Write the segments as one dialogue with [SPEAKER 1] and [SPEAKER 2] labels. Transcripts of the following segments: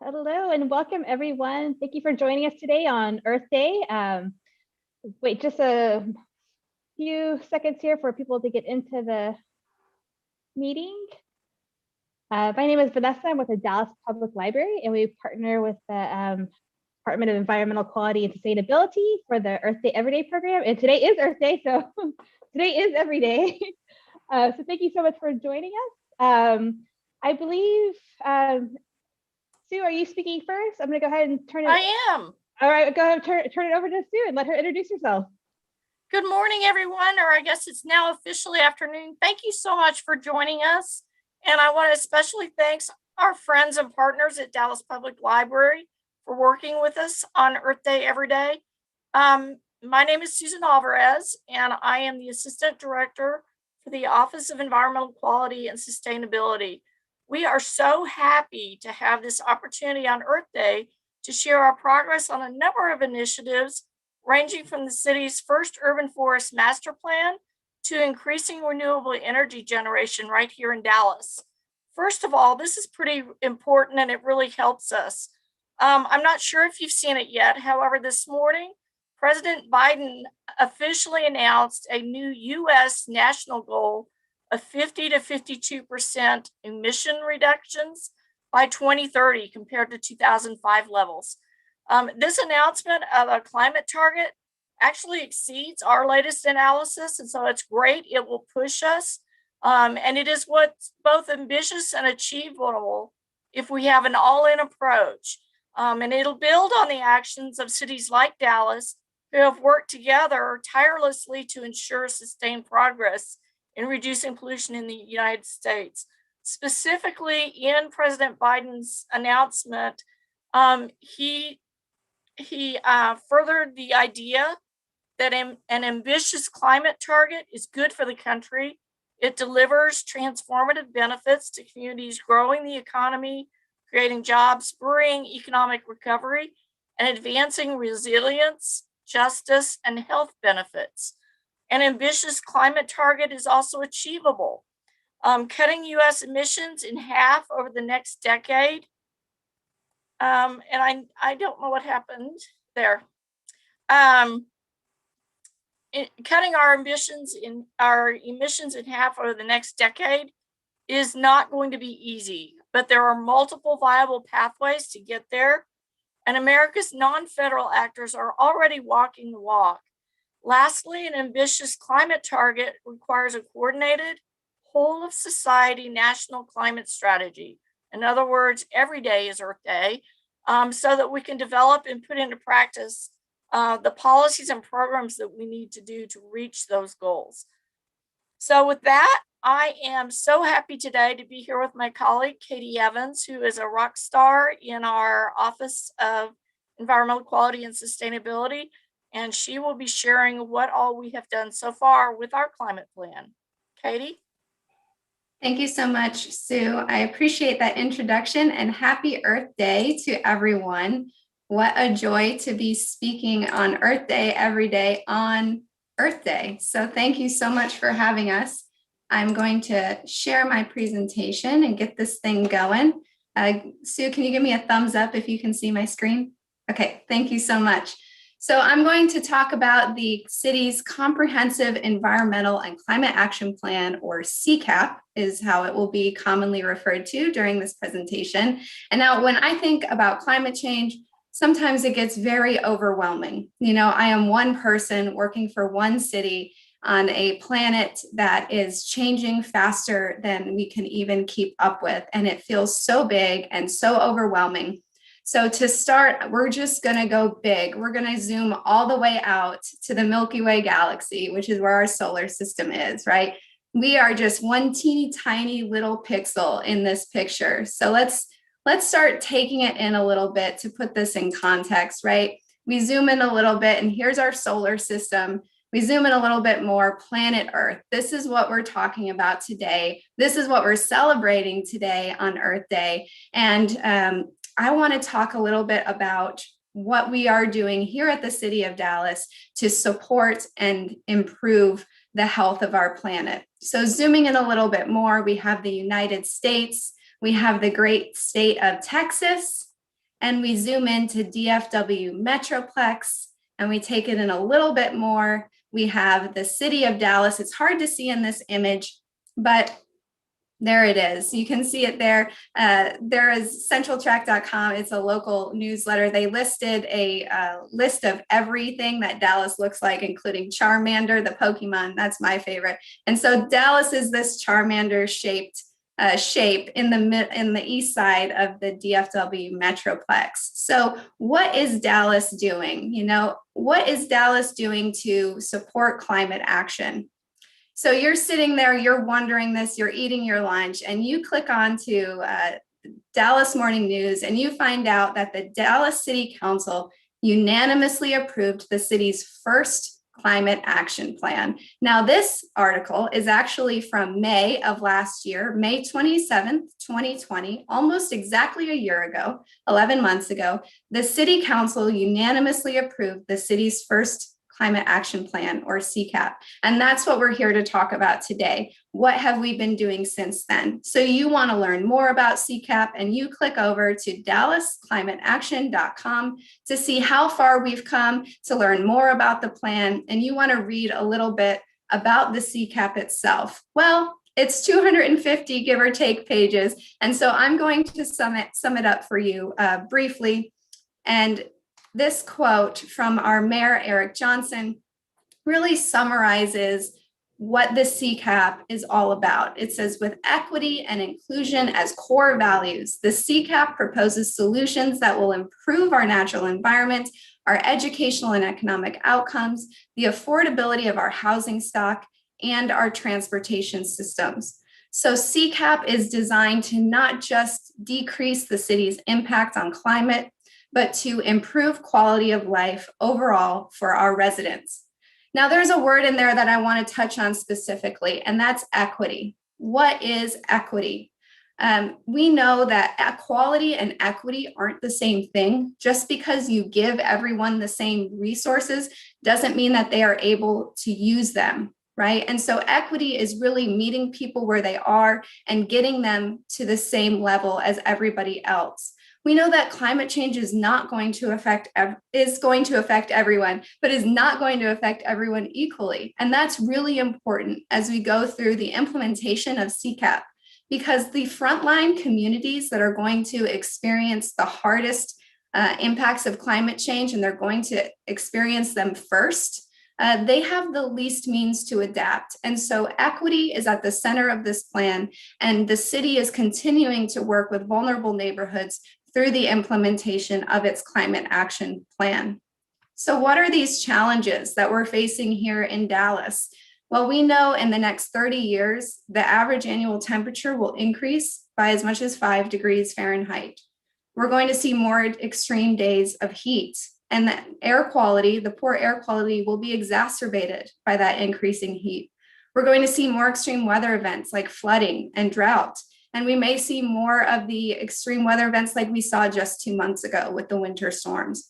[SPEAKER 1] Hello and welcome everyone. Thank you for joining us today on Earth Day. Wait just a few seconds here for people to get into the meeting. My name is Vanessa. I'm with the Dallas Public Library, and we partner with the Department of Environmental Quality and Sustainability for the Earth Day Everyday program. And today is Earth Day, so today is every day. So thank you so much for joining us. I believe, Sue, are you speaking first? I'm going to go ahead and turn it.
[SPEAKER 2] I am.
[SPEAKER 1] All right, go ahead and turn it over to Sue and let her introduce herself.
[SPEAKER 2] Good morning, everyone, or I guess it's now officially afternoon. Thank you so much for joining us. And I want to especially thank our friends and partners at Dallas Public Library for working with us on Earth Day Every Day. My name is Susan Alvarez, and I am the Assistant Director for the Office of Environmental Quality and Sustainability. We are so happy to have this opportunity on Earth Day to share our progress on a number of initiatives ranging from the city's first urban forest master plan to increasing renewable energy generation right here in Dallas. First of all, this is pretty important and it really helps us. I'm not sure if you've seen it yet. However, this morning, President Biden officially announced a new U.S. national goal of 50 to 52% emission reductions by 2030 compared to 2005 levels. This announcement of a climate target actually exceeds our latest analysis, and so it's great. It will push us, and it is what's both ambitious and achievable if we have an all-in approach. And it'll build on the actions of cities like Dallas who have worked together tirelessly to ensure sustained progress in reducing pollution in the United States. Specifically, in President Biden's announcement, he furthered the idea that an ambitious climate target is good for the country. It delivers transformative benefits to communities, growing the economy, creating jobs, spurring economic recovery, and advancing resilience, justice, and health benefits. An ambitious climate target is also achievable. Cutting U.S. emissions in half over the next decade. And I don't know what happened there. Cutting our emissions in half over the next decade is not going to be easy, but there are multiple viable pathways to get there, and America's non-federal actors are already walking the walk. Lastly, an ambitious climate target requires a coordinated, whole of society national climate strategy. In other words, every day is Earth Day, so that we can develop and put into practice the policies and programs that we need to do to reach those goals. So with that, I am so happy today to be here with my colleague, Katie Evans, who is a rock star in our Office of Environmental Quality and Sustainability, and she will be sharing what all we have done so far with our climate plan. Katie?
[SPEAKER 3] Thank you so much, Sue. I appreciate that introduction, and happy Earth Day to everyone. What a joy to be speaking on Earth Day every day on Earth Day. So thank you so much for having us. I'm going to share my presentation and get this thing going. Sue, can you give me a thumbs up if you can see my screen? Okay, thank you so much. So I'm going to talk about the city's Comprehensive Environmental and Climate Action Plan, or CCAP is how it will be commonly referred to during this presentation. And now when I think about climate change, sometimes it gets very overwhelming. You know, I am one person working for one city on a planet that is changing faster than we can even keep up with. And it feels so big and so overwhelming. So to start, we're just going to go big. We're going to zoom all the way out to the Milky Way galaxy, which is where our solar system is, right? We are just one teeny tiny little pixel in this picture. So let's start taking it in a little bit to put this in context, right? We zoom in a little bit, and here's our solar system. We zoom in a little bit more, planet Earth. This is what we're talking about today. This is what we're celebrating today on Earth Day. And I want to talk a little bit about what we are doing here at the City of Dallas to support and improve the health of our planet. So zooming in a little bit more, we have the United States, we have the great state of Texas, and we zoom into DFW Metroplex, and we take it in a little bit more, we have the city of Dallas. It's hard to see in this image, but there it is. You can see it there. There is centraltrack.com. It's a local newsletter. They listed a list of everything that Dallas looks like, including Charmander, the Pokemon. That's my favorite. And so Dallas is this Charmander shaped shape in the east side of the DFW Metroplex. So what is Dallas doing? You know, what is Dallas doing to support climate action? So you're sitting there, you're wondering this, you're eating your lunch, and you click on to Dallas Morning News, and you find out that the Dallas City Council unanimously approved the city's first climate action plan. Now, this article is actually from May of last year, May 27th, 2020, almost exactly a year ago, 11 months ago. The City Council unanimously approved the city's first Climate Action Plan, or CCAP. And that's what we're here to talk about today. What have we been doing since then? So you want to learn more about CCAP, and you click over to dallasclimateaction.com to see how far we've come, to learn more about the plan, and you want to read a little bit about the CCAP itself. Well, it's 250 give or take pages. And so I'm going to sum it up for you briefly. And this quote from our Mayor, Eric Johnson, really summarizes what the CCAP is all about. It says, with equity and inclusion as core values, the CCAP proposes solutions that will improve our natural environment, our educational and economic outcomes, the affordability of our housing stock, and our transportation systems. So CCAP is designed to not just decrease the city's impact on climate, but to improve quality of life overall for our residents. Now, there's a word in there that I want to touch on specifically, and that's equity. What is equity? We know that equality and equity aren't the same thing. Just because you give everyone the same resources doesn't mean that they are able to use them, right? And so equity is really meeting people where they are and getting them to the same level as everybody else. We know that climate change is going to affect everyone, but is not going to affect everyone equally. And that's really important as we go through the implementation of CCAP, because the frontline communities that are going to experience the hardest impacts of climate change, and they're going to experience them first, they have the least means to adapt. And so equity is at the center of this plan, and the city is continuing to work with vulnerable neighborhoods through the implementation of its climate action plan. So what are these challenges that we're facing here in Dallas? Well, we know in the next 30 years, the average annual temperature will increase by as much as 5 degrees Fahrenheit. We're going to see more extreme days of heat, and the air quality, the poor air quality, will be exacerbated by that increasing heat. We're going to see more extreme weather events like flooding and drought. And we may see more of the extreme weather events like we saw just 2 months ago with the winter storms.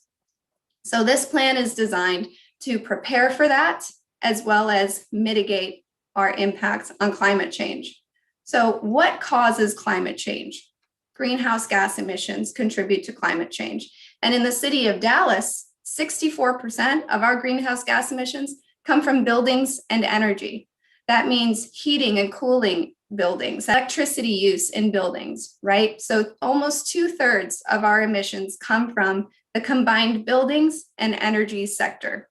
[SPEAKER 3] So this plan is designed to prepare for that, as well as mitigate our impacts on climate change. So what causes climate change? Greenhouse gas emissions contribute to climate change. And in the city of Dallas, 64% of our greenhouse gas emissions come from buildings and energy. That means heating and cooling buildings, electricity use in buildings, right? So almost 2/3 of our emissions come from the combined buildings and energy sector.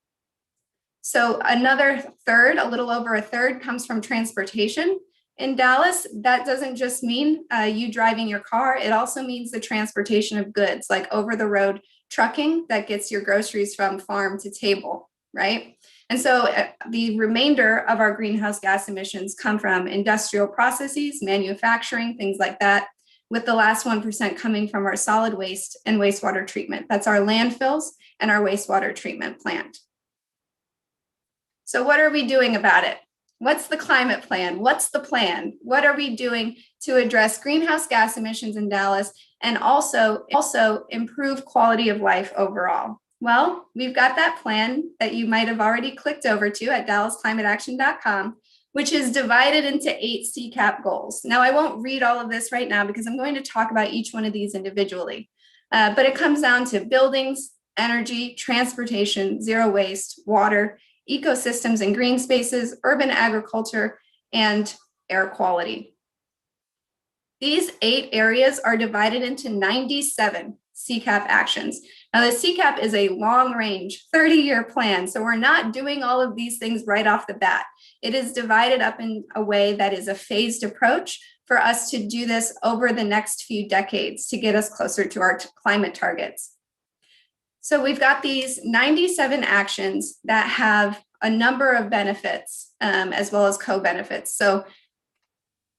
[SPEAKER 3] So another third, a little over a third, comes from transportation. In Dallas, that doesn't just mean you driving your car, it also means the transportation of goods, like over-the-road trucking that gets your groceries from farm to table, right? And so the remainder of our greenhouse gas emissions come from industrial processes, manufacturing, things like that, with the last 1% coming from our solid waste and wastewater treatment. That's our landfills and our wastewater treatment plant. So what are we doing about it? What's the climate plan? What's the plan? What are we doing to address greenhouse gas emissions in Dallas and also improve quality of life overall? Well, we've got that plan that you might have already clicked over to at dallasclimateaction.com, which is divided into 8 CCAP goals. Now, I won't read all of this right now because I'm going to talk about each one of these individually. But it comes down to buildings, energy, transportation, zero waste, water, ecosystems and green spaces, urban agriculture, and air quality. These 8 areas are divided into 97 CCAP actions. Now, the CCAP is a long-range 30-year plan, so we're not doing all of these things right off the bat. It is divided up in a way that is a phased approach for us to do this over the next few decades to get us closer to our climate targets. So we've got these 97 actions that have a number of benefits as well as co-benefits. So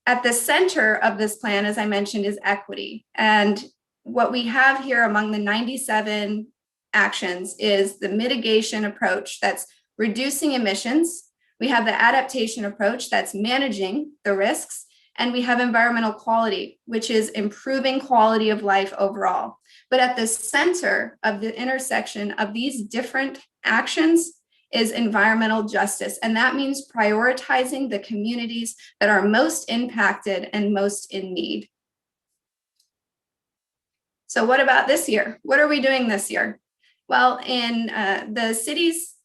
[SPEAKER 3] at the center of this plan, as I mentioned, is equity. And what we have here among the 97 actions is the mitigation approach that's reducing emissions. We have the adaptation approach that's managing the risks. And we have environmental quality, which is improving quality of life overall. But at the center of the intersection of these different actions is environmental justice. And that means prioritizing the communities that are most impacted and most in need. So what about this year? What are we doing this year? Well, in the city's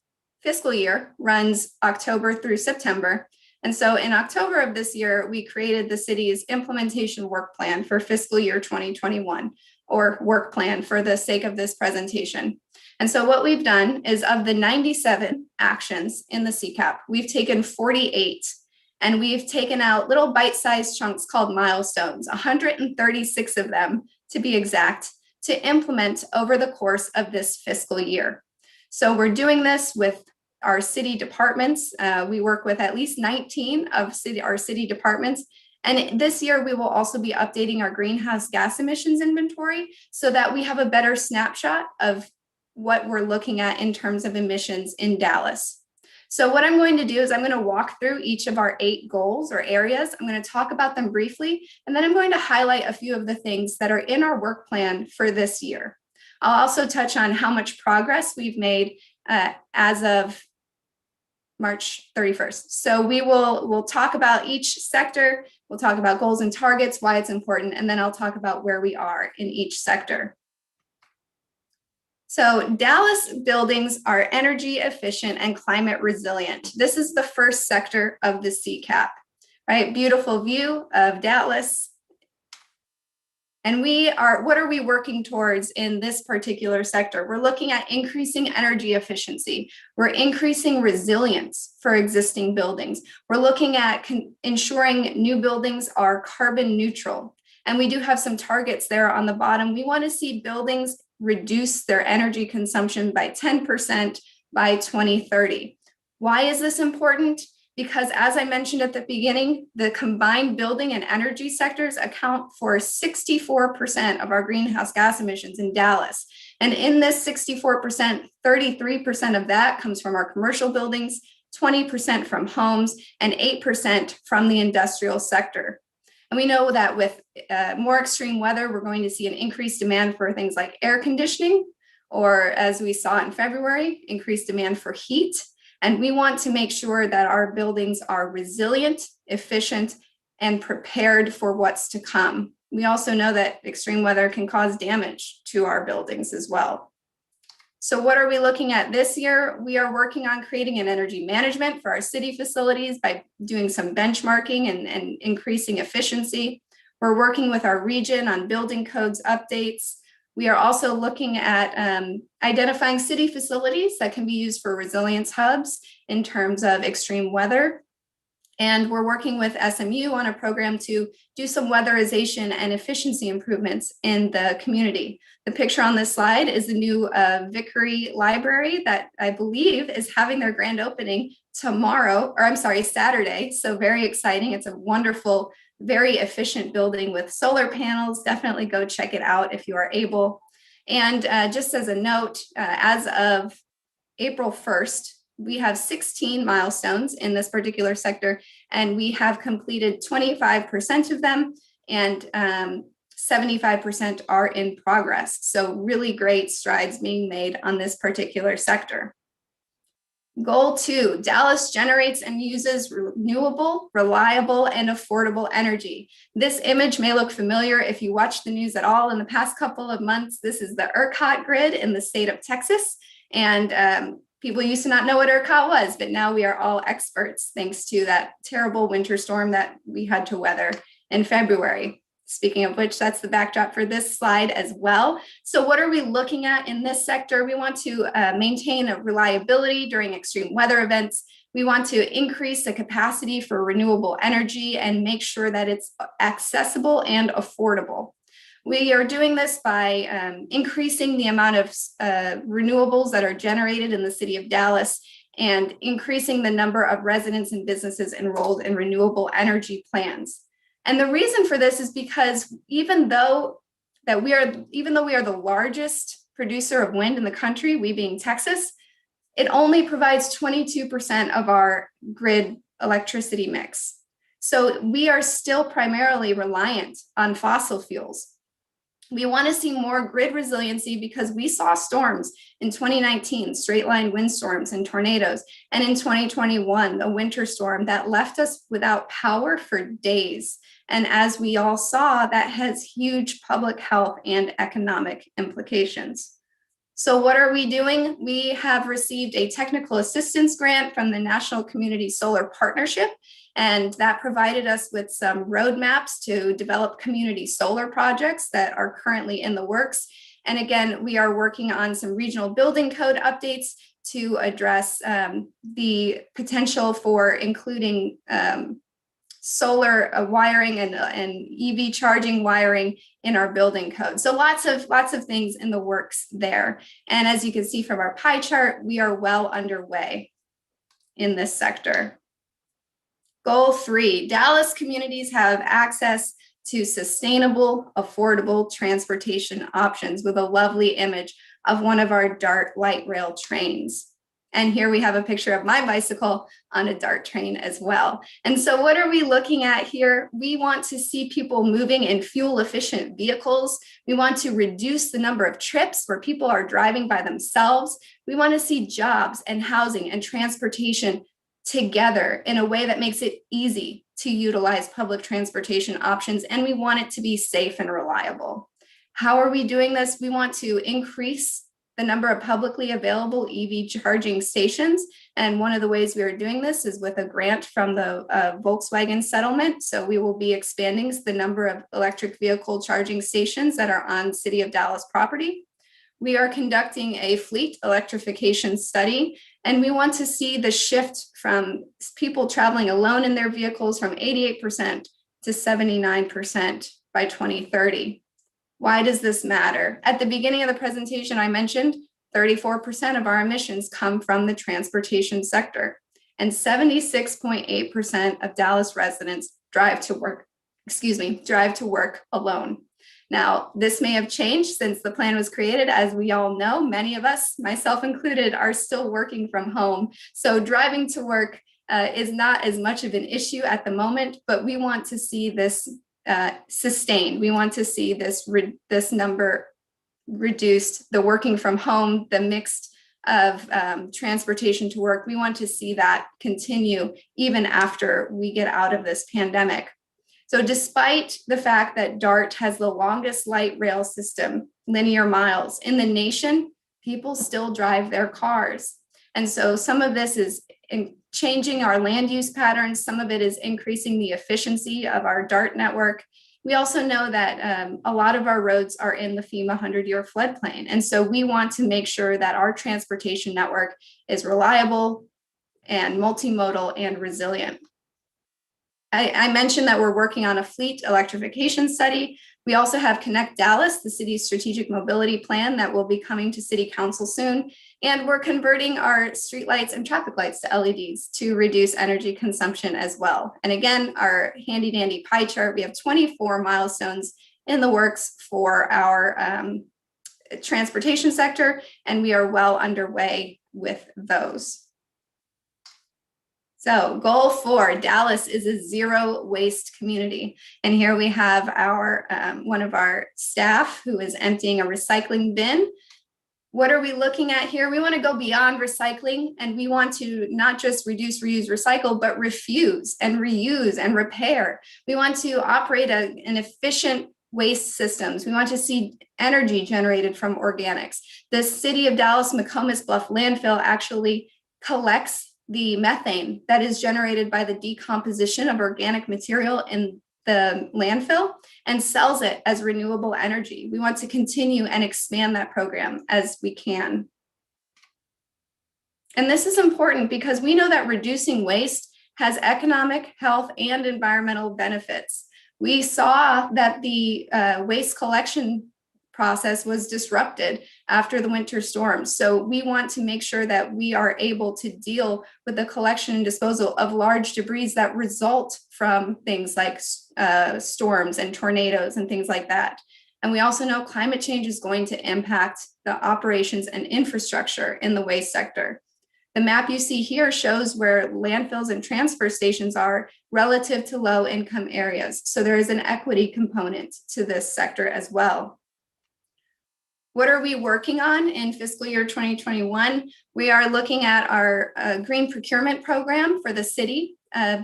[SPEAKER 3] fiscal year runs October through September. And so in October of this year, we created the city's implementation work plan for fiscal year 2021, or work plan for the sake of this presentation. And so what we've done is, of the 97 actions in the CCAP, we've taken 48, and we've taken out little bite-sized chunks called milestones, 136 of them to be exact, to implement over the course of this fiscal year. So we're doing this with our city departments. We work with at least 19 of our city departments. And this year, we will also be updating our greenhouse gas emissions inventory so that we have a better snapshot of what we're looking at in terms of emissions in Dallas. So what I'm going to do is I'm going to walk through each of our 8 goals or areas. I'm going to talk about them briefly, and then I'm going to highlight a few of the things that are in our work plan for this year. I'll also touch on how much progress we've made as of March 31st. So we'll talk about each sector. We'll talk about goals and targets, why it's important, and then I'll talk about where we are in each sector. So Dallas buildings are energy efficient and climate resilient. This is the first sector of the CCAP, right? Beautiful view of Dallas. And what are we working towards in this particular sector? We're looking at increasing energy efficiency. We're increasing resilience for existing buildings. We're looking at ensuring new buildings are carbon neutral. And we do have some targets there on the bottom. We want to see buildings reduce their energy consumption by 10% by 2030. Why is this important? Because, as I mentioned at the beginning, the combined building and energy sectors account for 64% of our greenhouse gas emissions in Dallas. And in this 64%, 33% of that comes from our commercial buildings, 20% from homes, and 8% from the industrial sector. And we know that with more extreme weather, we're going to see an increased demand for things like air conditioning, or as we saw in February, increased demand for heat. And we want to make sure that our buildings are resilient, efficient, and prepared for what's to come. We also know that extreme weather can cause damage to our buildings as well. So what are we looking at this year? We are working on creating an energy management for our city facilities by doing some benchmarking and increasing efficiency. We're working with our region on building codes updates. We are also looking at identifying city facilities that can be used for resilience hubs in terms of extreme weather. And we're working with SMU on a program to do some weatherization and efficiency improvements in the community. The picture on this slide is the new Vickery Library that I believe is having their grand opening Saturday. So very exciting. It's a wonderful, very efficient building with solar panels. Definitely go check it out if you are able. And just as a note, as of April 1st, we have 16 milestones in this particular sector, and we have completed 25% of them, and 75% are in progress. So really great strides being made on this particular sector. Goal 2, Dallas generates and uses renewable, reliable, and affordable energy. This image may look familiar if you watch the news at all in the past couple of months. This is the ERCOT grid in the state of Texas. And people used to not know what ERCOT was, but now we are all experts thanks to that terrible winter storm that we had to weather in February. Speaking of which, that's the backdrop for this slide as well. So what are we looking at in this sector? We want to maintain a reliability during extreme weather events. We want to increase the capacity for renewable energy and make sure that it's accessible and affordable. We are doing this by increasing the amount of renewables that are generated in the city of Dallas and increasing the number of residents and businesses enrolled in renewable energy plans. And the reason for this is because even though we are the largest producer of wind in the country, we being Texas, it only provides 22% of our grid electricity mix. So we are still primarily reliant on fossil fuels. We want to see more grid resiliency because we saw storms in 2019, straight line windstorms and tornadoes, and in 2021, the winter storm that left us without power for days. And as we all saw, that has huge public health and economic implications. So what are we doing? We have received a technical assistance grant from the National Community Solar Partnership, and that provided us with some roadmaps to develop community solar projects that are currently in the works. And again, we are working on some regional building code updates to address the potential for including solar wiring and EV charging wiring in our building code. So lots of things in the works there. And as you can see from our pie chart, we are well underway in this sector. Goal 3, Dallas communities have access to sustainable, affordable transportation options with a lovely image of one of our DART light rail trains. And here we have a picture of my bicycle on a DART train as well. And so what are we looking at here? We want to see people moving in fuel efficient vehicles. We want to reduce the number of trips where people are driving by themselves. We want to see jobs and housing and transportation together in a way that makes it easy to utilize public transportation options. And we want it to be safe and reliable. How are we doing this? We want to increase the number of publicly available EV charging stations. And one of the ways we are doing this is with a grant from the Volkswagen settlement. So we will be expanding the number of electric vehicle charging stations that are on City of Dallas property. We are conducting a fleet electrification study, and we want to see the shift from people traveling alone in their vehicles from 88% to 79% by 2030. Why does this matter? At the beginning of the presentation, I mentioned 34% of our emissions come from the transportation sector, and 76.8% of Dallas residents drive to work alone. Now, this may have changed since the plan was created. As we all know, many of us, myself included, are still working from home. So driving to work is not as much of an issue at the moment, but we want to see this sustained. We want to see this number reduced, the working from home, the mixed of transportation to work. We want to see that continue even after we get out of this pandemic. So despite the fact that DART has the longest light rail system, linear miles in the nation, people still drive their cars. And so some of this is changing our land use patterns. Some of it is increasing the efficiency of our DART network. We also know that a lot of our roads are in the FEMA 100-year floodplain. And so we want to make sure that our transportation network is reliable and multimodal and resilient. I mentioned that we're working on a fleet electrification study. We also have Connect Dallas, the city's strategic mobility plan that will be coming to City Council soon. And we're converting our streetlights and traffic lights to LEDs to reduce energy consumption as well. And again, our handy dandy pie chart, we have 24 milestones in the works for our transportation sector, and we are well underway with those. So goal 4, Dallas is a zero waste community. And here we have our one of our staff who is emptying a recycling bin What are we looking at here? We want to go beyond recycling, and we want to not just reduce, reuse, recycle, but refuse and reuse and repair. We want to operate an efficient waste systems. We want to see energy generated from organics. The city of Dallas McComas Bluff landfill actually collects the methane that is generated by the decomposition of organic material in the landfill and sells it as renewable energy. We want to continue and expand that program as we can. And this is important because we know that reducing waste has economic, health, and environmental benefits. We saw that the waste collection process was disrupted after the winter storms. So we want to make sure that we are able to deal with the collection and disposal of large debris that result from things like storms and tornadoes and things like that. And we also know climate change is going to impact the operations and infrastructure in the waste sector. The map you see here shows where landfills and transfer stations are relative to low income areas. So there is an equity component to this sector as well. What are we working on in fiscal year 2021? We are looking at our green procurement program for the city,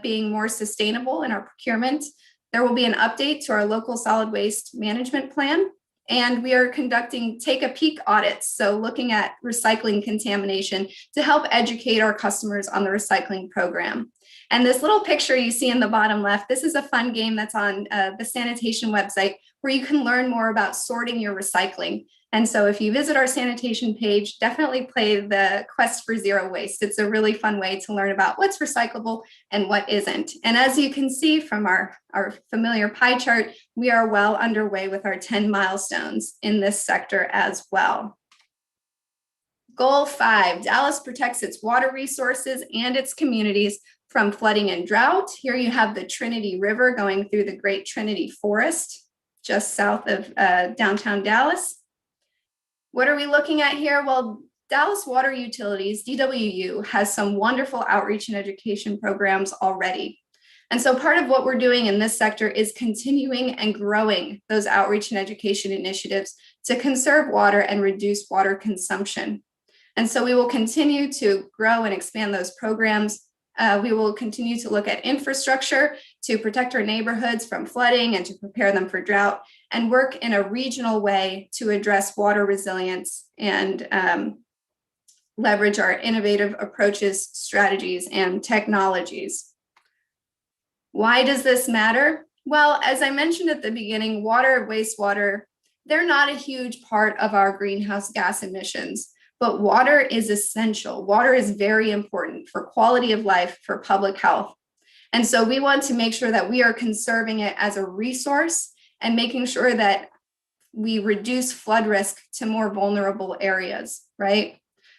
[SPEAKER 3] being more sustainable in our procurement. There will be an update to our local solid waste management plan. And we are conducting take a peek audits. So looking at recycling contamination to help educate our customers on the recycling program. And this little picture you see in the bottom left, this is a fun game that's on the sanitation website where you can learn more about sorting your recycling. And so if you visit our sanitation page, definitely play the Quest for Zero Waste. It's a really fun way to learn about what's recyclable and what isn't. And as you can see from our familiar pie chart, we are well underway with our 10 milestones in this sector as well. Goal 5, Dallas protects its water resources and its communities from flooding and drought. Here you have the Trinity River going through the Great Trinity Forest, just south of downtown Dallas. What are we looking at here? Well, Dallas Water Utilities, DWU, has some wonderful outreach and education programs already. And so part of what we're doing in this sector is continuing and growing those outreach and education initiatives to conserve water and reduce water consumption. And so we will continue to grow and expand those programs. We will continue to look at infrastructure to protect our neighborhoods from flooding and to prepare them for drought, and work in a regional way to address water resilience and leverage our innovative approaches, strategies, and technologies. Why does this matter? Well, as I mentioned at the beginning, water, wastewater, they're not a huge part of our greenhouse gas emissions. But water is essential. Water is very important for quality of life, for public health. And so we want to make sure that we are conserving it as a resource and making sure that we reduce flood risk to more vulnerable areas, right?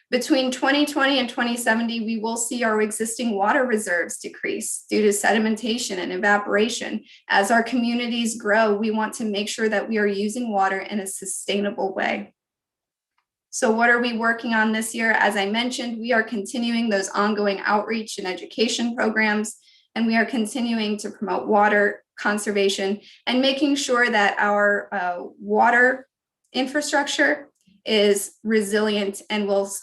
[SPEAKER 3] Between 2020 and 2070, we will see our existing water reserves decrease due to sedimentation and evaporation. As our communities grow, we want to make sure that we are using water in a sustainable way. So what are we working on this year? As I mentioned, we are continuing those ongoing outreach and education programs, and we are continuing to promote water conservation and making sure that our water infrastructure is resilient and will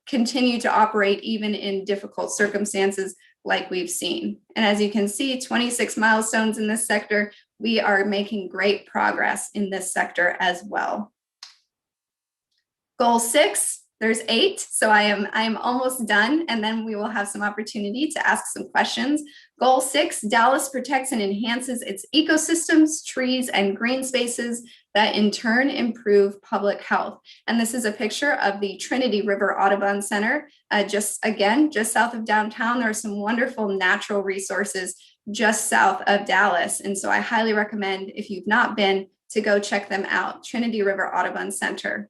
[SPEAKER 3] continue to operate even in difficult circumstances like we've seen. And as you can see, 26 milestones in this sector, we are making great progress in this sector as well. Goal 6, there's 8, so I am almost done, and then we will have some opportunity to ask some questions. Goal 6, Dallas protects and enhances its ecosystems, trees, and green spaces that in turn improve public health. And this is a picture of the Trinity River Audubon Center. Just south of downtown, there are some wonderful natural resources just south of Dallas. And so I highly recommend, if you've not been, to go check them out, Trinity River Audubon Center.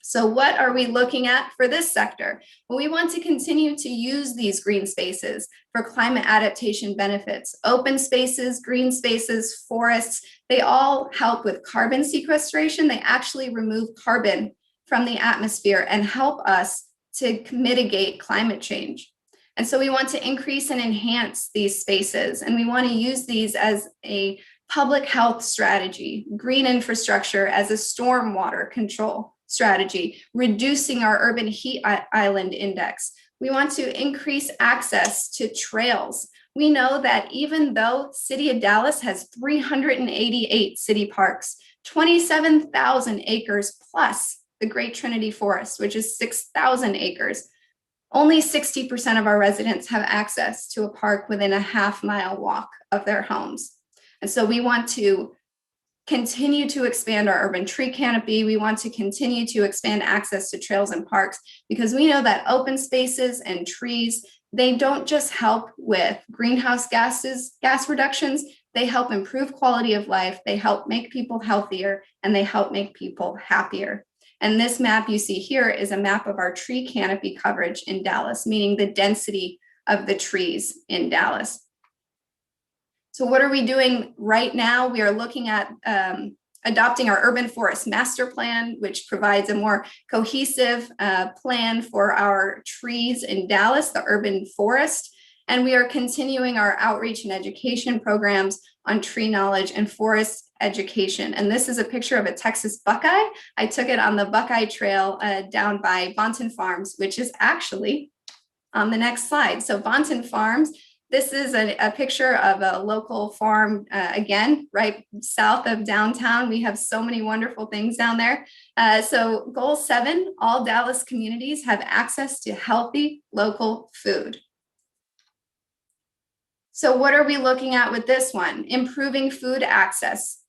[SPEAKER 3] So what are we looking at for this sector? Well, we want to continue to use these green spaces for climate adaptation benefits. Open spaces, green spaces, forests, they all help with carbon sequestration. They actually remove carbon from the atmosphere and help us to mitigate climate change. And so we want to increase and enhance these spaces, and we want to use these as a public health strategy, green infrastructure as a stormwater control strategy, reducing our urban heat island index. We want to increase access to trails. We know that even though City of Dallas has 388 city parks, 27,000 acres plus the Great Trinity Forest, which is 6,000 acres, only 60% of our residents have access to a park within a half-mile walk of their homes. And so we want to continue to expand our urban tree canopy. We want to continue to expand access to trails and parks, because we know that open spaces and trees, they don't just help with greenhouse gas reductions, they help improve quality of life, they help make people healthier, and they help make people happier. And this map you see here is a map of our tree canopy coverage in Dallas, meaning the density of the trees in Dallas. So what are we doing right now? We are looking at adopting our urban forest master plan, which provides a more cohesive plan for our trees in Dallas, the urban forest. And we are continuing our outreach and education programs on tree knowledge and forest education. And this is a picture of a Texas buckeye. I took it on the Buckeye Trail down by Bonton Farms, which is actually on the next slide. So Bonton Farms, this is a picture of a local farm, again, right south of downtown. We have so many wonderful things down there. So goal 7, all Dallas communities have access to healthy local food. So what are we looking at with this one? Improving food access,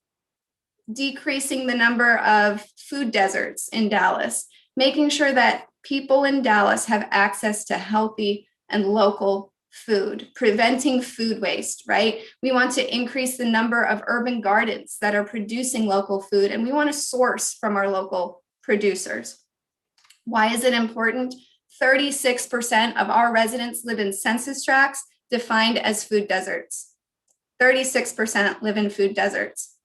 [SPEAKER 3] decreasing the number of food deserts in Dallas, making sure that people in Dallas have access to healthy and local food, preventing food waste, right? We want to increase the number of urban gardens that are producing local food, and we want to source from our local producers. Why is it important? 36% of our residents live in census tracts defined as food deserts. 36% live in food deserts.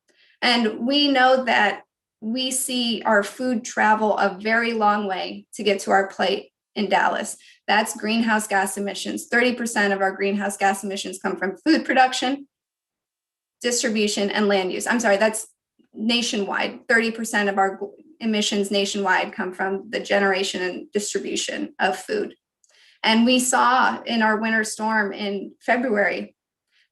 [SPEAKER 3] And we know that we see our food travel a very long way to get to our plate in Dallas. That's greenhouse gas emissions. 30% of our greenhouse gas emissions come from food production, distribution, and land use. I'm sorry, that's nationwide. 30% of our emissions nationwide come from the generation and distribution of food. And we saw in our winter storm in February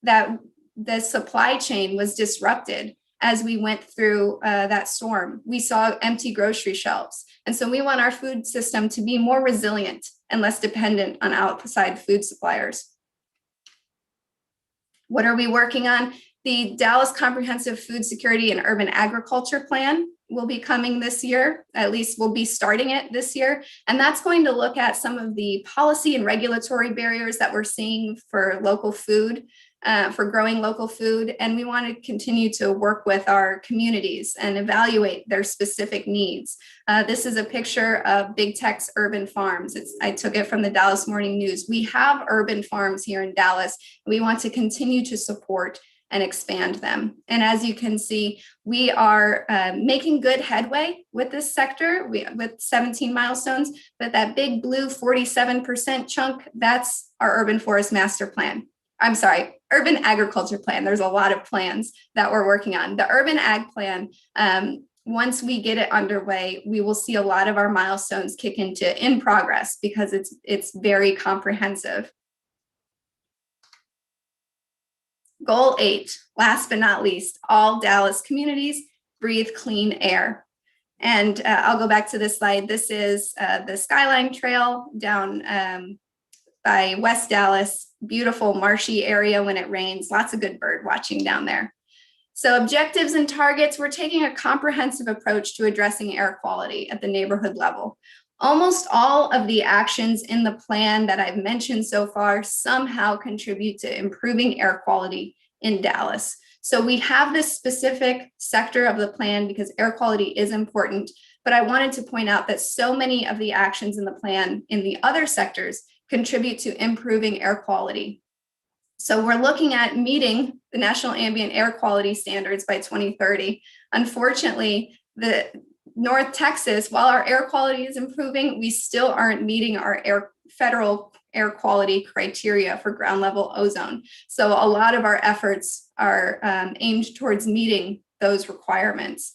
[SPEAKER 3] that the supply chain was disrupted as we went through that storm. We saw empty grocery shelves. And so we want our food system to be more resilient and less dependent on outside food suppliers. What are we working on? The Dallas Comprehensive Food Security and Urban Agriculture Plan will be coming this year, at least we'll be starting it this year. And that's going to look at some of the policy and regulatory barriers that we're seeing for local food, for growing local food. And we want to continue to work with our communities and evaluate their specific needs. This is a picture of Big Tech's urban farms. I took it from the Dallas Morning News. We have urban farms here in Dallas, and we want to continue to support and expand them. And as you can see, we are making good headway with this sector with 17 milestones, but that big blue 47% chunk, that's our urban forest master plan. I'm sorry, urban agriculture plan. There's a lot of plans that we're working on. The urban ag plan, once we get it underway, we will see a lot of our milestones kick into in progress because it's very comprehensive. Goal 8, last but not least, all Dallas communities breathe clean air. And I'll go back to this slide. This is the Skyline Trail down by West Dallas, beautiful marshy area when it rains, lots of good bird watching down there. So objectives and targets, we're taking a comprehensive approach to addressing air quality at the neighborhood level. Almost all of the actions in the plan that I've mentioned so far somehow contribute to improving air quality in Dallas. So we have this specific sector of the plan because air quality is important, but I wanted to point out that so many of the actions in the plan in the other sectors contribute to improving air quality. So we're looking at meeting the National Ambient Air Quality Standards by 2030. Unfortunately, the North Texas, while our air quality is improving, we still aren't meeting our federal air quality criteria for ground level ozone. So a lot of our efforts are aimed towards meeting those requirements.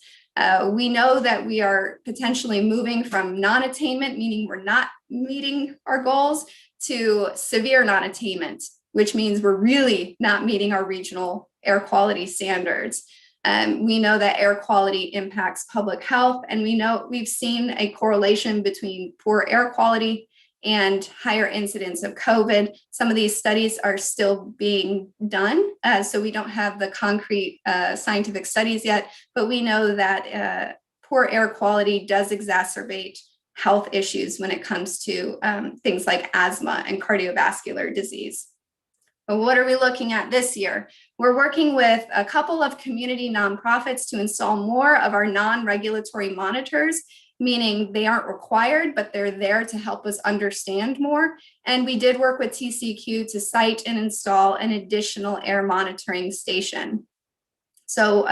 [SPEAKER 3] We know that we are potentially moving from non-attainment, meaning we're not meeting our goals, to severe non-attainment, which means we're really not meeting our regional air quality standards. We know that air quality impacts public health, and we've seen a correlation between poor air quality and higher incidence of COVID. Some of these studies are still being done, so we don't have the concrete scientific studies yet, but we know that poor air quality does exacerbate health issues when it comes to things like asthma and cardiovascular disease. But what are we looking at this year? We're working with a couple of community nonprofits to install more of our non-regulatory monitors, meaning they aren't required, but they're there to help us understand more. And we did work with TCEQ to site and install an additional air monitoring station. So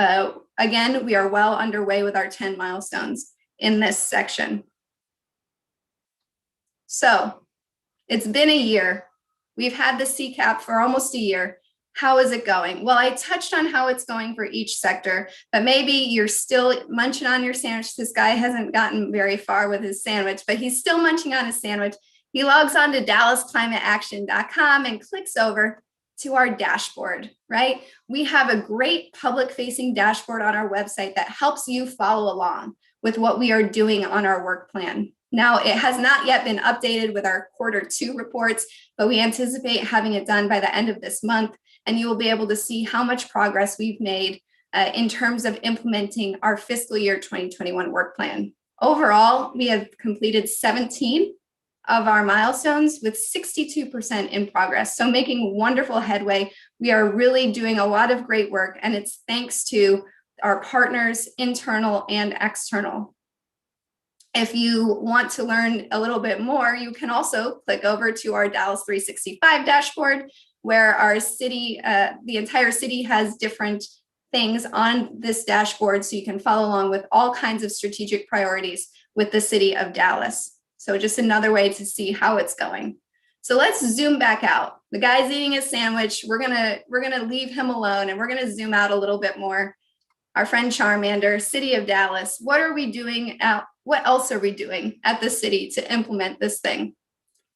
[SPEAKER 3] again, we are well underway with our 10 milestones in this section. So it's been a year. We've had the CCAP for almost a year. How is it going? Well, I touched on how it's going for each sector, but maybe you're still munching on your sandwich. This guy hasn't gotten very far with his sandwich, but he's still munching on his sandwich. He logs on to DallasClimateAction.com and clicks over to our dashboard, right? We have a great public-facing dashboard on our website that helps you follow along with what we are doing on our work plan. Now, it has not yet been updated with our Q2 reports, but we anticipate having it done by the end of this month, and you will be able to see how much progress we've made in terms of implementing our fiscal year 2021 work plan. Overall, we have completed 17 of our milestones with 62% in progress, so making wonderful headway. We are really doing a lot of great work, and it's thanks to our partners, internal and external. If you want to learn a little bit more, you can also click over to our Dallas 365 dashboard, where our city, the entire city has different things on this dashboard, so you can follow along with all kinds of strategic priorities with the city of Dallas. So just another way to see how it's going. So let's zoom back out. The guy's eating his sandwich. We're gonna leave him alone, and we're gonna zoom out a little bit more. Our friend Charmander, City of Dallas, what are we doing out? What else are we doing at the city to implement this thing?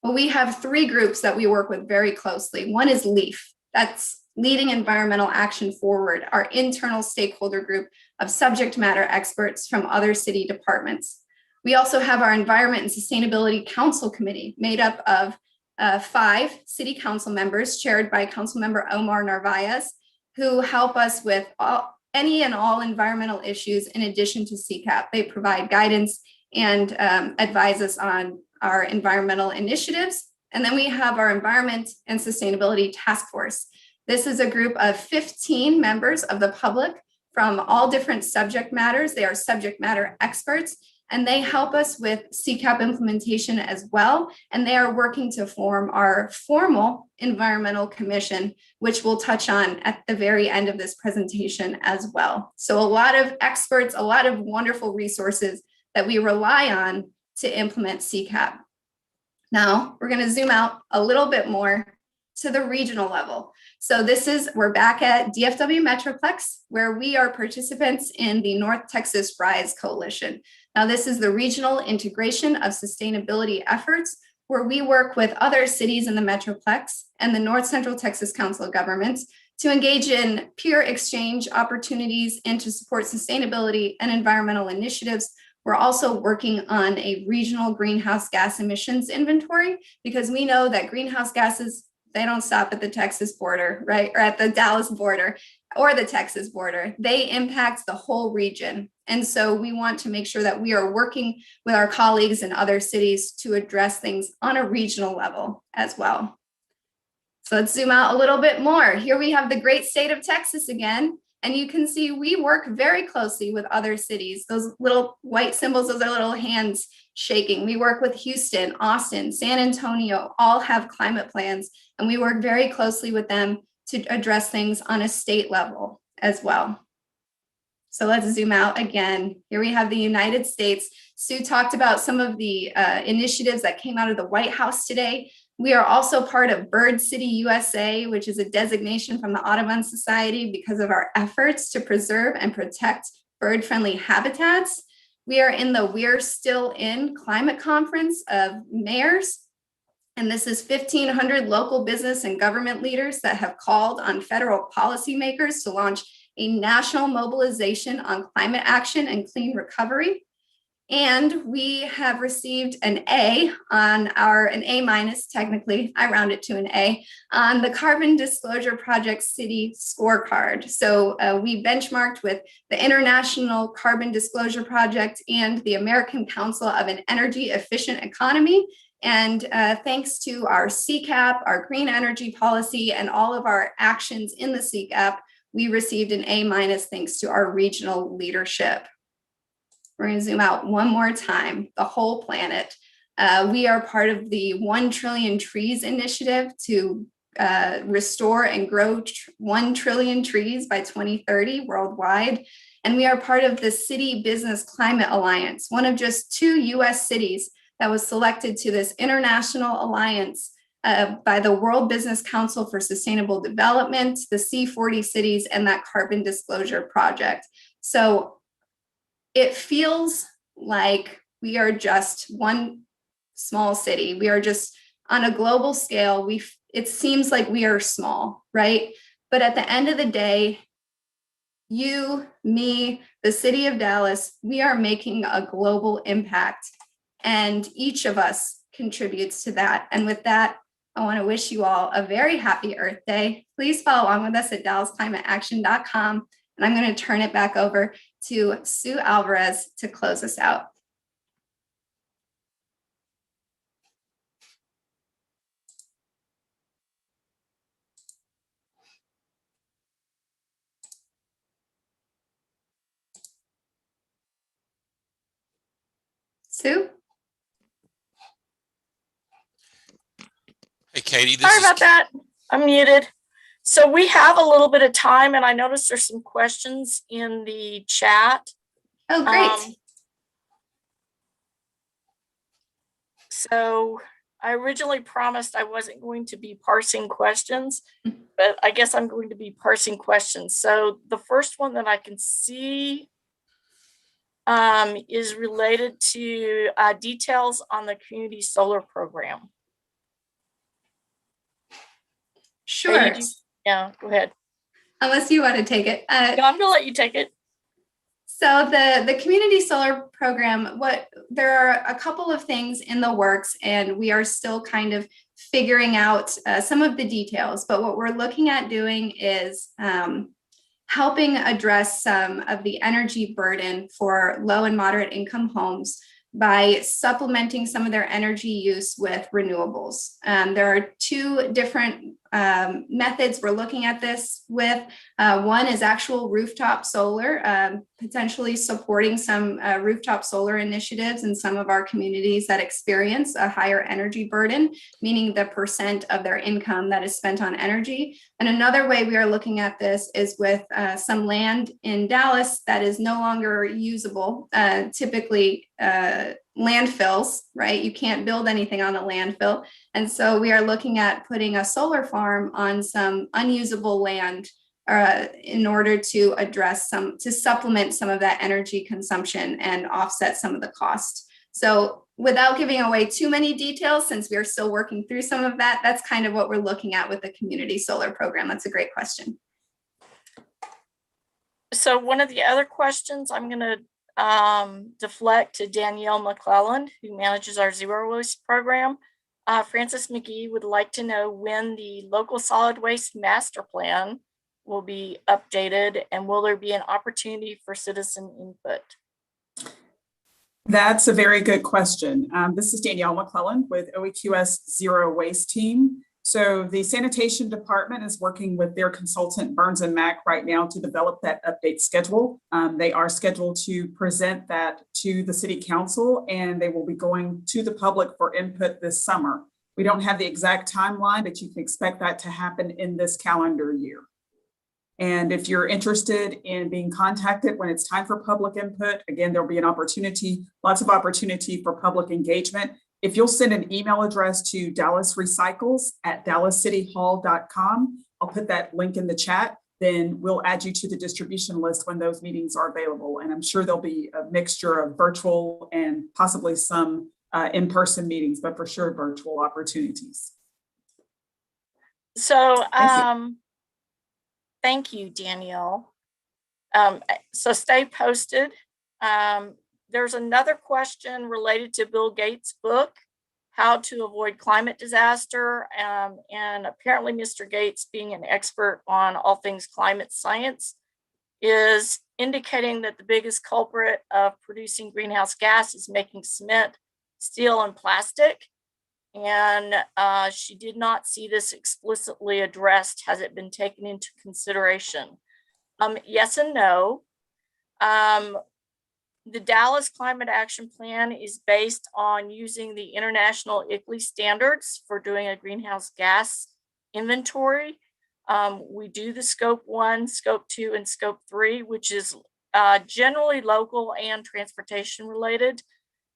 [SPEAKER 3] Well, we have 3 groups that we work with very closely. One is LEAF, that's Leading Environmental Action Forward, our internal stakeholder group of subject matter experts from other city departments. We also have our Environment and Sustainability Council Committee, made up of 5 city council members, chaired by Councilmember Omar Narvaez, who help us with any and all environmental issues in addition to CCAP. They provide guidance and advise us on our environmental initiatives. And then we have our Environment and Sustainability Task Force. This is a group of 15 members of the public from all different subject matters. They are subject matter experts, and they help us with CCAP implementation as well. And they are working to form our formal environmental commission, which we'll touch on at the very end of this presentation as well. So a lot of experts, a lot of wonderful resources that we rely on to implement CCAP. Now we're going to zoom out a little bit more to the regional level. So we're back at DFW Metroplex, where we are participants in the North Texas RISE Coalition. Now, this is the regional integration of sustainability efforts, where we work with other cities in the Metroplex and the North Central Texas Council of Governments to engage in peer exchange opportunities and to support sustainability and environmental initiatives. We're also working on a regional greenhouse gas emissions inventory, because we know that greenhouse gases, they don't stop at the Texas border, right? Or at the Dallas border or the Texas border. They impact the whole region. And so we want to make sure that we are working with our colleagues in other cities to address things on a regional level as well. So let's zoom out a little bit more. Here we have the great state of Texas again. And you can see we work very closely with other cities. Those little white symbols, those are little hands shaking. We work with Houston, Austin, San Antonio, all have climate plans, and we work very closely with them to address things on a state level as well. So let's zoom out again. Here we have the United States. Sue talked about some of the initiatives that came out of the White House today. We are also part of Bird City USA, which is a designation from the Audubon Society because of our efforts to preserve and protect bird-friendly habitats. We are in the We're Still In Climate Conference of Mayors. And this is 1,500 local business and government leaders that have called on federal policymakers to launch a national mobilization on climate action and clean recovery. And we have received an A on an A- technically, I round it to an A, on the Carbon Disclosure Project City Scorecard. So we benchmarked with the International Carbon Disclosure Project and the American Council of an Energy Efficient Economy. And thanks to our CCAP, our green energy policy, and all of our actions in the CCAP, we received an A- thanks to our regional leadership. We're going to zoom out one more time, the whole planet. We are part of the 1 Trillion Trees initiative to restore and grow 1 trillion trees by 2030 worldwide. And we are part of the City Business Climate Alliance, one of just 2 US cities that was selected to this international alliance by the World Business Council for Sustainable Development, the C40 cities, and that Carbon Disclosure Project. So it feels like we are just one small city. We are just on a global scale. It seems like we are small, right? But at the end of the day, you, me, the city of Dallas, we are making a global impact. And each of us contributes to that. And with that, I want to wish you all a very happy Earth Day. Please follow along with us at DallasClimateAction.com. And I'm going to turn it back over to Sue Alvarez to close us out. Sue?
[SPEAKER 4] Hey, Katie.
[SPEAKER 2] Sorry about that. I'm muted. So we have a little bit of time, and I noticed there's some questions in the chat.
[SPEAKER 3] Oh, great.
[SPEAKER 2] So I originally promised I wasn't going to be parsing questions, but I guess I'm going to be parsing questions. So the first one that I can see is related to details on the community solar program.
[SPEAKER 3] Sure.
[SPEAKER 2] Yeah, go ahead.
[SPEAKER 3] Unless you want to take it.
[SPEAKER 2] No, I'm gonna let you take it.
[SPEAKER 3] So the community solar program, there are a couple of things in the works, and we are still kind of figuring out some of the details. But what we're looking at doing is helping address some of the energy burden for low and moderate income homes by supplementing some of their energy use with renewables. There are 2 different methods we're looking at this with. One is actual rooftop solar, potentially supporting some rooftop solar initiatives in some of our communities that experience a higher energy burden, meaning the percent of their income that is spent on energy. And another way we are looking at this is with some land in Dallas that is no longer usable, typically landfills, right? You can't build anything on a landfill. And so we are looking at putting a solar farm on some unusable land in order to supplement some of that energy consumption and offset some of the cost. So without giving away too many details, since we are still working through some of that, that's kind of what we're looking at with the community solar program. That's a great question.
[SPEAKER 2] So one of the other questions I'm going to deflect to Danielle McClelland, who manages our zero waste program. Francis McGee would like to know when the local solid waste master plan will be updated, and will there be an opportunity for citizen input?
[SPEAKER 5] That's a very good question. This is Danielle McClelland with OEQS Zero Waste Team. So the sanitation department is working with their consultant Burns and Mack right now to develop that update schedule. They are scheduled to present that to the city council, and they will be going to the public for input this summer. We don't have the exact timeline, but you can expect that to happen in this calendar year. And if you're interested in being contacted when it's time for public input, again, there'll be an opportunity, lots of opportunity for public engagement. If you'll send an email address to dallasrecycles@dallascityhall.com, I'll put that link in the chat. Then we'll add you to the distribution list when those meetings are available. And I'm sure there'll be a mixture of virtual and possibly some in-person meetings, but for sure virtual opportunities.
[SPEAKER 2] So,
[SPEAKER 5] Thank you.
[SPEAKER 2] thank you, Danielle. So stay posted. There's another question related to Bill Gates' book, How to Avoid Climate Disaster. And apparently Mr. Gates, being an expert on all things climate science, is indicating that the biggest culprit of producing greenhouse gas is making cement, steel, and plastic. And she did not see this explicitly addressed. Has it been taken into consideration? Yes and no. The Dallas Climate Action Plan is based on using the international ICLEI standards for doing a greenhouse gas inventory. We do the scope 1, scope 2, and scope 3, which is generally local and transportation related.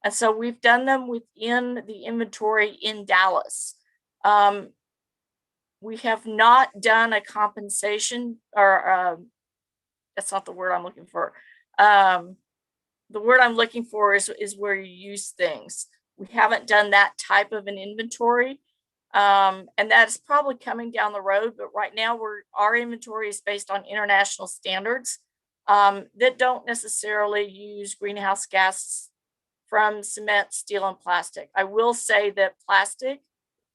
[SPEAKER 2] And so we've done them within the inventory in Dallas. We have not done a compensation, or that's not the word I'm looking for. The word I'm looking for is where you use things. We haven't done that type of an inventory. And that's probably coming down the road, but right now our inventory is based on international standards that don't necessarily use greenhouse gas from cement, steel, and plastic. I will say that plastic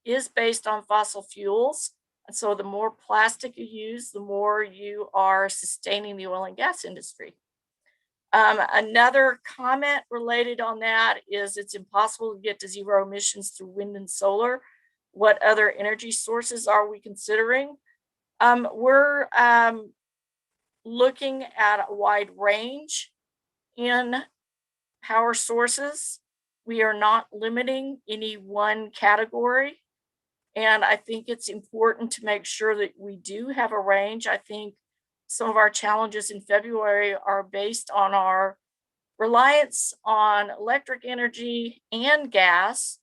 [SPEAKER 2] is based on fossil fuels. And so the more plastic you use, the more you are sustaining the oil and gas industry. Another comment related on that is it's impossible to get to zero emissions through wind and solar. What other energy sources are we considering? We're looking at a wide range in power sources. We are not limiting any one category. And I think it's important to make sure that we do have a range. I think some of our challenges in February are based on our reliance on electric energy and gas,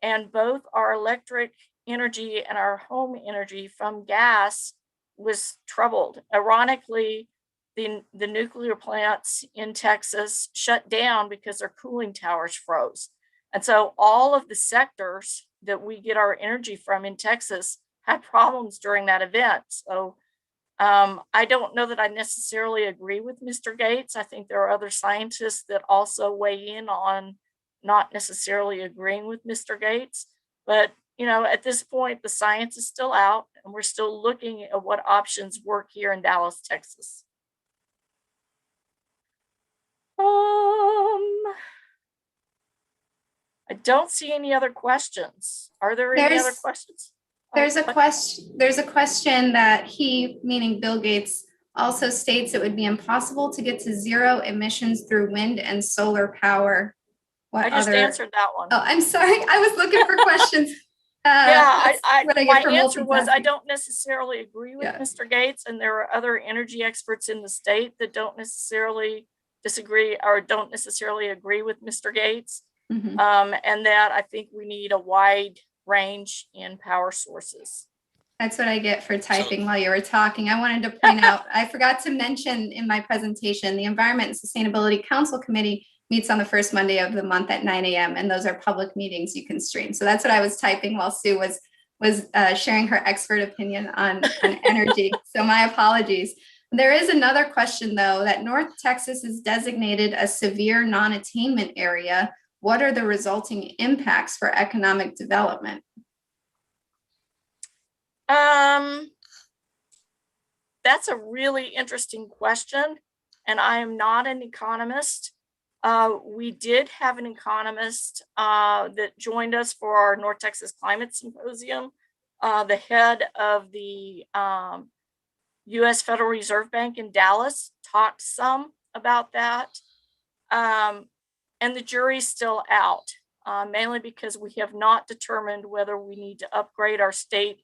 [SPEAKER 2] and both our electric energy and our home energy from gas was troubled. Ironically, the nuclear plants in Texas shut down because their cooling towers froze. And so all of the sectors that we get our energy from in Texas had problems during that event. So I don't know that I necessarily agree with Mr. Gates. I think there are other scientists that also weigh in on not necessarily agreeing with Mr. Gates. But, you know, at this point, the science is still out and we're still looking at what options work here in Dallas, Texas. I don't see any other questions. Are there any other questions?
[SPEAKER 3] There's a question that he, meaning Bill Gates, also states it would be impossible to get to zero emissions through wind and solar power.
[SPEAKER 2] I just answered that one.
[SPEAKER 3] Oh, I'm sorry. I was looking for questions.
[SPEAKER 2] Yeah, my answer was I don't necessarily agree with Mr. Gates, and there are other energy experts in the state that don't necessarily disagree or don't necessarily agree with Mr. Gates. Mm-hmm. And that I think we need a wide range in power sources.
[SPEAKER 3] That's what I get for typing while you were talking. I wanted to point out, I forgot to mention in my presentation, the Environment and Sustainability Council Committee meets on the first Monday of the month at 9 a.m. and those are public meetings you can stream. So that's what I was typing while Sue was sharing her expert opinion on energy. So my apologies. There is another question though, that North Texas is designated a severe non-attainment area. What are the resulting impacts for economic development?
[SPEAKER 2] That's a really interesting question, and I am not an economist. We did have an economist that joined us for our North Texas Climate Symposium. The head of the U.S. Federal Reserve Bank in Dallas talked some about that. And the jury's still out, mainly because we have not determined whether we need to upgrade our state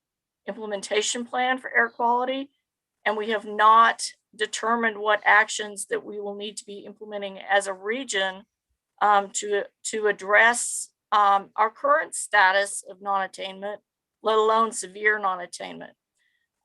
[SPEAKER 2] implementation plan for air quality. And we have not determined what actions that we will need to be implementing as a region to address our current status of non-attainment, let alone severe non-attainment.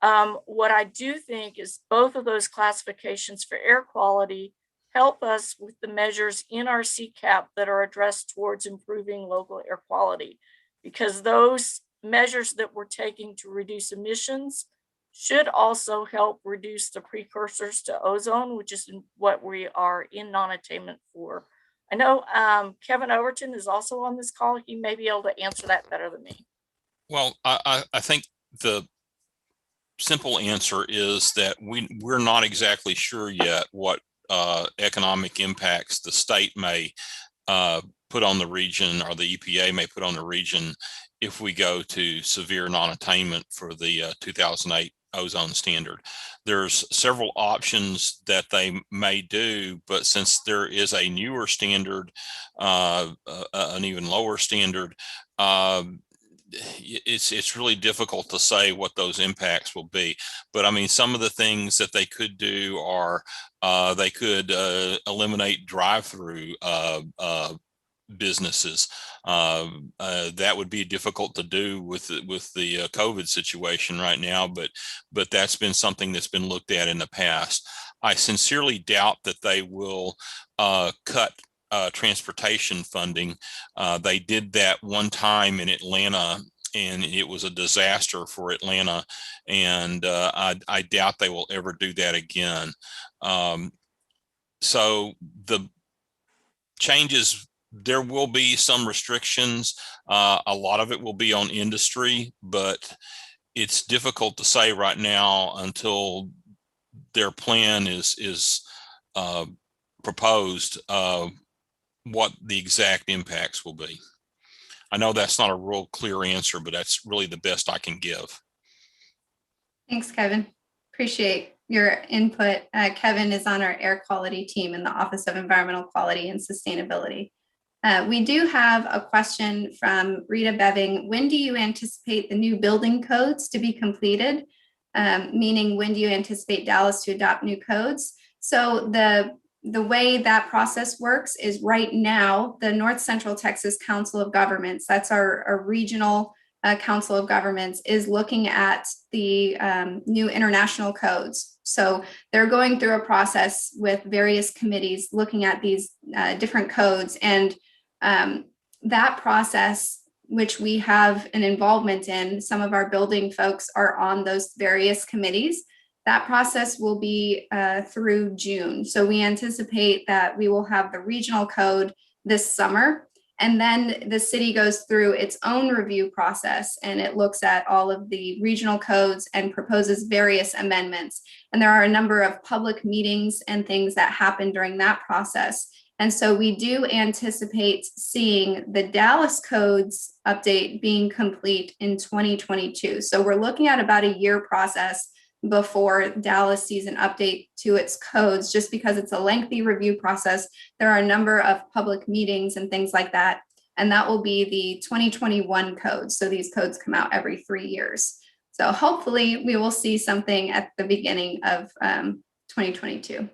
[SPEAKER 2] What I do think is both of those classifications for air quality help us with the measures in our CCAP that are addressed towards improving local air quality, because those measures that we're taking to reduce emissions should also help reduce the precursors to ozone, which is what we are in non-attainment for. I know Kevin Overton is also on this call. He may be able to answer that better than me.
[SPEAKER 4] Well, I think the simple answer is that we're not exactly sure yet what economic impacts the state may put on the region, or the EPA may put on the region, if we go to severe non-attainment for the 2008 ozone standard. There's several options that they may do, but since there is a newer standard, an even lower standard, it's really difficult to say what those impacts will be. But I mean, some of the things that they could do are they could eliminate drive-through businesses. That would be difficult to do with the COVID situation right now, but that's been something that's been looked at in the past. I sincerely doubt that they will cut transportation funding. They did that one time in Atlanta, and it was a disaster for Atlanta, and I doubt they will ever do that again. So the changes, there will be some restrictions. A lot of it will be on industry, but it's difficult to say right now until their plan is proposed what the exact impacts will be. I know that's not a real clear answer, but that's really the best I can give.
[SPEAKER 3] Thanks, Kevin. Appreciate your input. Kevin is on our air quality team in the Office of Environmental Quality and Sustainability. We do have a question from Rita Beving. When do you anticipate the new building codes to be completed? Meaning, when do you anticipate Dallas to adopt new codes? So the way that process works is right now, the North Central Texas Council of Governments, that's our regional Council of Governments, is looking at the new international codes. So they're going through a process with various committees looking at these different codes. And that process, which we have an involvement in, some of our building folks are on those various committees. That process will be through June. So we anticipate that we will have the regional code this summer, and then the city goes through its own review process, and it looks at all of the regional codes and proposes various amendments. And there are a number of public meetings and things that happen during that process. And so we do anticipate seeing the Dallas codes update being complete in 2022. So we're looking at about a year process before Dallas sees an update to its codes, just because it's a lengthy review process. There are a number of public meetings and things like that, and that will be the 2021 codes. So these codes come out every 3 years. So hopefully we will see something at the beginning of 2022.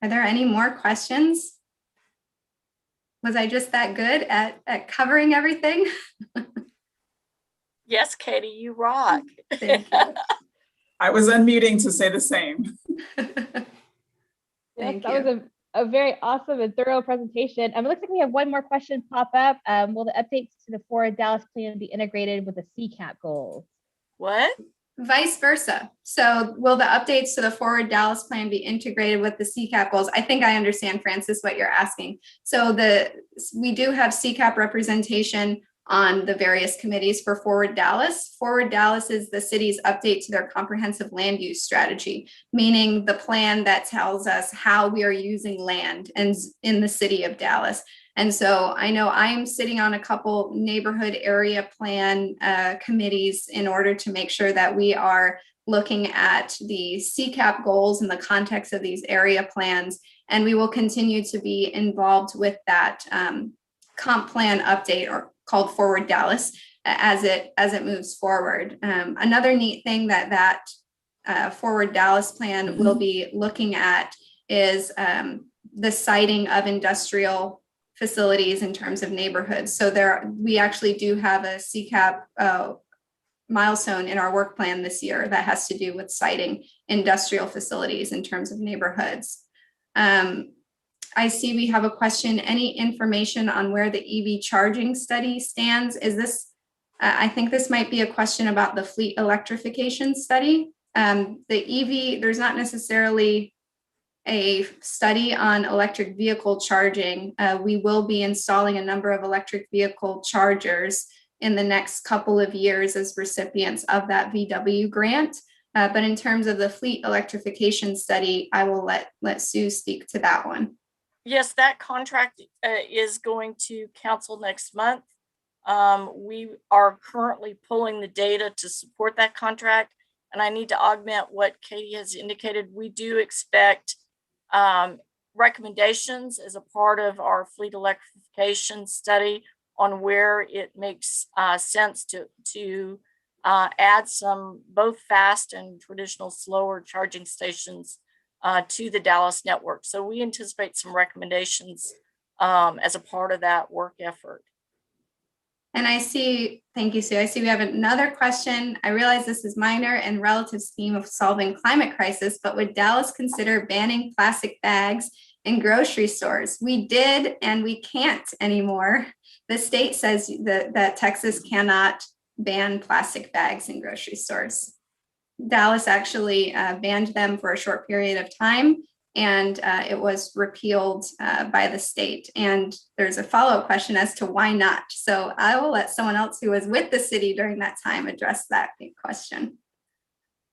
[SPEAKER 3] Are there any more questions? Was I just that good at covering everything?
[SPEAKER 2] Yes, Katie, you rock.
[SPEAKER 3] Thank you.
[SPEAKER 5] I was unmuting to say the same.
[SPEAKER 1] Yes,
[SPEAKER 3] Thank
[SPEAKER 1] that was a very awesome and thorough presentation. It looks like we have one more question pop up. Will the updates to the Forward Dallas plan be integrated with the CCAP goals?
[SPEAKER 2] What?
[SPEAKER 3] Vice versa. So will the updates to the Forward Dallas plan be integrated with the CCAP goals? I think I understand, Francis, what you're asking. So we do have CCAP representation on the various committees for Forward Dallas. Forward Dallas is the city's update to their comprehensive land use strategy, meaning the plan that tells us how we are using land in the city of Dallas. And so I know I'm sitting on a couple neighborhood area plan committees in order to make sure that we are looking at the CCAP goals in the context of these area plans. And we will continue to be involved with that comp plan update, or called Forward Dallas, as it moves forward. Another neat thing that Forward Dallas plan will be looking at is the siting of industrial facilities in terms of neighborhoods. So we actually do have a CCAP milestone in our work plan this year that has to do with siting industrial facilities in terms of neighborhoods. I see we have a question. Any information on where the EV charging study stands? Is this, I think this might be a question about the fleet electrification study. The EV, there's not necessarily a study on electric vehicle charging. We will be installing a number of electric vehicle chargers in the next couple of years as recipients of that VW grant. But in terms of the fleet electrification study, I will let Sue speak to that one.
[SPEAKER 2] Yes, that contract is going to council next month. We are currently pulling the data to support that contract, and I need to augment what Katie has indicated. We do expect recommendations as a part of our fleet electrification study on where it makes sense to add some both fast and traditional slower charging stations to the Dallas network. So we anticipate some recommendations as a part of that work effort.
[SPEAKER 3] And I see, thank you, Sue. I see we have another question. I realize this is minor and relative scheme of solving climate crisis, but would Dallas consider banning plastic bags in grocery stores? We did, and we can't anymore. The state says that Texas cannot ban plastic bags in grocery stores. Dallas actually banned them for a short period of time, and it was repealed by the state. And there's a follow-up question as to why not. So I will let someone else who was with the city during that time address that question.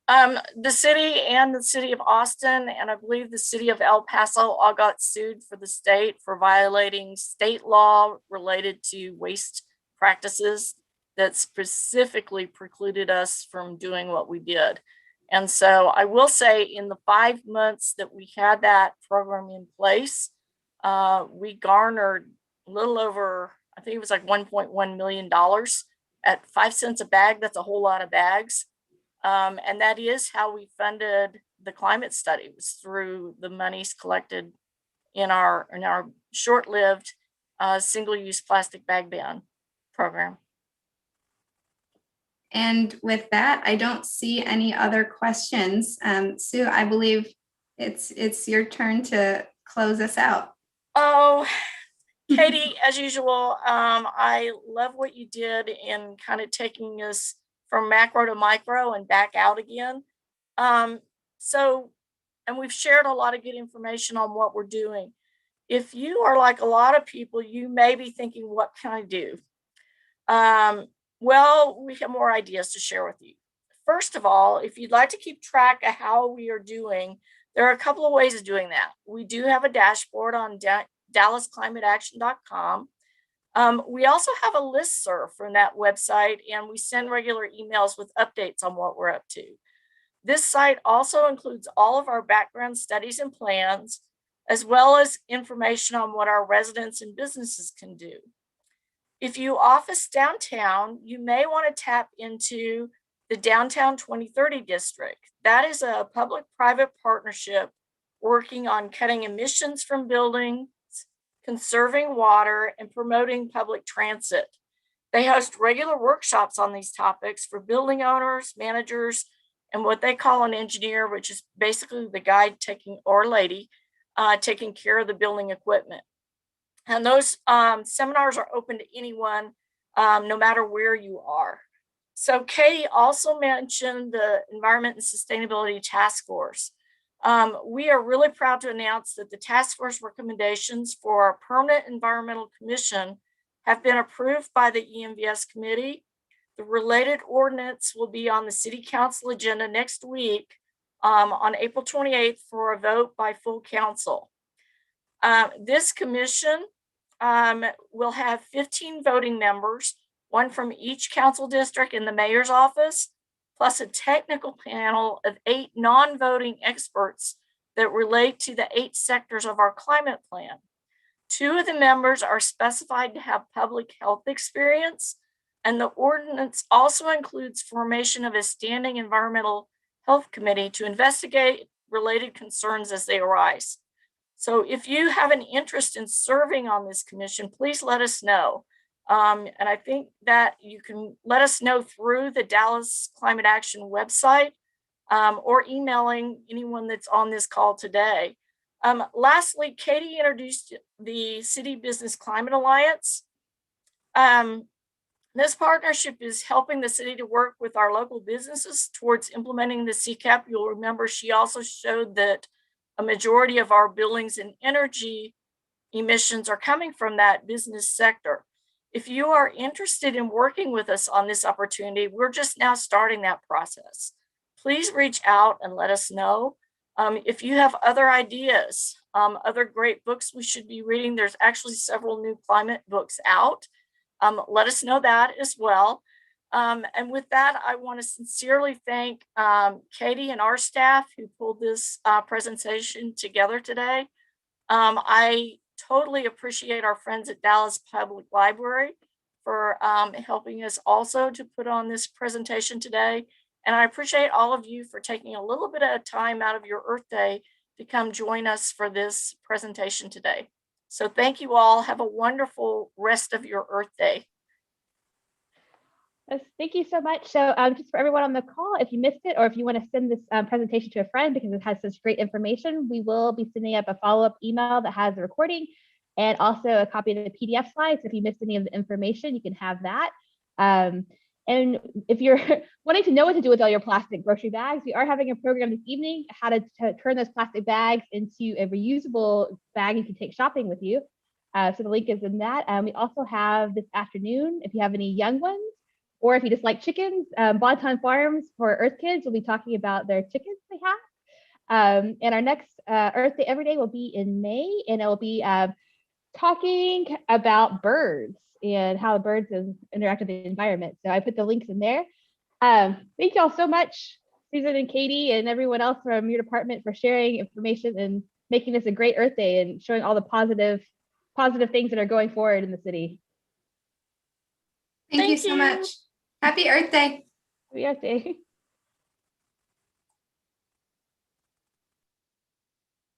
[SPEAKER 2] The city and the city of Austin, and I believe the city of El Paso all got sued for the state for violating state law related to waste practices that specifically precluded us from doing what we did. And so I will say in the 5 months that we had that program in place, we garnered a little over, I think it was like $1.1 million at 5 cents a bag. That's a whole lot of bags. And that is how we funded the climate study, was through the monies collected in our short-lived single-use plastic bag ban program.
[SPEAKER 3] And with that, I don't see any other questions. Sue, I believe it's your turn to close us out.
[SPEAKER 2] Oh, Katie, as usual, I love what you did in kind of taking us from macro to micro and back out again. And we've shared a lot of good information on what we're doing. If you are like a lot of people, you may be thinking, what can I do? Well, we have more ideas to share with you. First of all, if you'd like to keep track of how we are doing, there are a couple of ways of doing that. We do have a dashboard on DallasClimateAction.com. We also have a listserv from that website, and we send regular emails with updates on what we're up to. This site also includes all of our background studies and plans, as well as information on what our residents and businesses can do. If you office downtown, you may want to tap into the Downtown 2030 District. That is a public-private partnership working on cutting emissions from buildings, conserving water, and promoting public transit. They host regular workshops on these topics for building owners, managers, and what they call an engineer, which is basically the guy or lady taking care of the building equipment. And those seminars are open to anyone, no matter where you are. So Katie also mentioned the Environment and Sustainability Task Force. We are really proud to announce that the task force recommendations for our Permanent Environmental Commission have been approved by the ENVS committee. The related ordinance will be on the City Council agenda next week on April 28th for a vote by full council. This commission will have 15 voting members, one from each council district in the mayor's office, plus a technical panel of 8 non-voting experts that relate to the 8 sectors of our climate plan. 2 of the members are specified to have public health experience, and the ordinance also includes formation of a standing environmental health committee to investigate related concerns as they arise. So if you have an interest in serving on this commission, please let us know. And I think that you can let us know through the Dallas Climate Action website or emailing anyone that's on this call today. Lastly, Katie introduced the City Business Climate Alliance. This partnership is helping the city to work with our local businesses towards implementing the CCAP. You'll remember she also showed that a majority of our buildings and energy emissions are coming from that business sector. If you are interested in working with us on this opportunity, we're just now starting that process. Please reach out and let us know. If you have other ideas, other great books we should be reading, there's actually several new climate books out. Let us know that as well. And with that, I want to sincerely thank Katie and our staff who pulled this presentation together today. I totally appreciate our friends at Dallas Public Library for helping us also to put on this presentation today. And I appreciate all of you for taking a little bit of time out of your Earth Day to come join us for this presentation today. So thank you all. Have a wonderful rest of your Earth Day.
[SPEAKER 1] Yes, thank you so much. So just for everyone on the call, if you missed it, or if you want to send this presentation to a friend because it has such great information, we will be sending up a follow-up email that has the recording and also a copy of the PDF slides. If you missed any of the information, you can have that. And if you're wanting to know what to do with all your plastic grocery bags, we are having a program this evening, how to turn those plastic bags into a reusable bag you can take shopping with you. So the link is in that. We also have this afternoon, if you have any young ones, or if you just like chickens, Bonton Farms for Earth Kids will be talking about their chickens they have. And our next Earth Day Every Day will be in May, and it will be talking about birds and how birds interact with the environment. So I put the links in there. Thank you all so much, Susan and Katie and everyone else from your department for sharing information and making this a great Earth Day and showing all the positive things that are going forward in the city.
[SPEAKER 3] Thank you so much. Happy Earth Day.
[SPEAKER 1] Happy Earth Day.